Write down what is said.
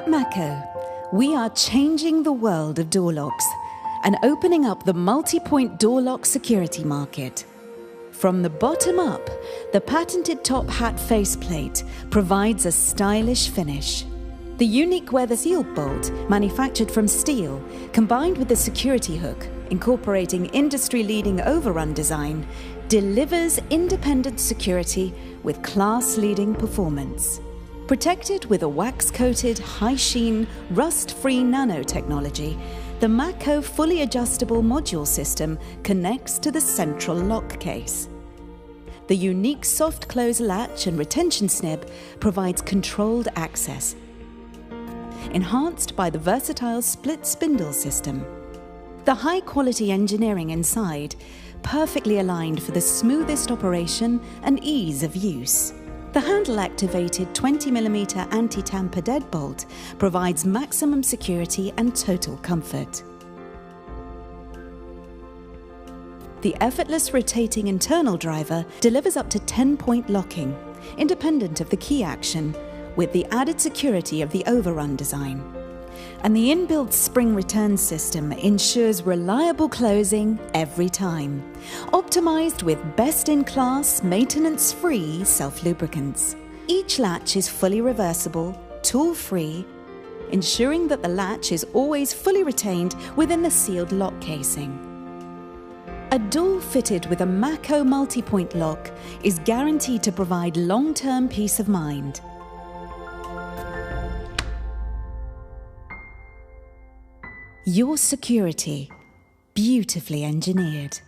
At MACO, we are changing the world of door locks and opening up the multi-point door lock security market. From the bottom up, the patented top hat faceplate provides a stylish finish. The unique weather sealed bolt, manufactured from steel, combined with the security hook, incorporating industry-leading overrun design, delivers independent security with class-leading performance. Protected with a wax-coated, high-sheen, rust-free nanotechnology, the MACO fully adjustable module system connects to the central lock case. The unique soft close latch and retention snib provides controlled access, enhanced by the versatile split spindle system. The high-quality engineering inside, perfectly aligned for the smoothest operation and ease of use. The handle-activated 20mm anti-tamper deadbolt provides maximum security and total comfort. The effortless rotating internal driver delivers up to 10-point locking, independent of the key action, with the added security of the overrun design. And the inbuilt spring return system ensures reliable closing every time, optimized with best-in-class, maintenance-free self-lubricants. Each latch is fully reversible, tool-free, ensuring that the latch is always fully retained within the sealed lock casing. A door fitted with a MACO multi-point lock is guaranteed to provide long-term peace of mind. Your security, beautifully engineered.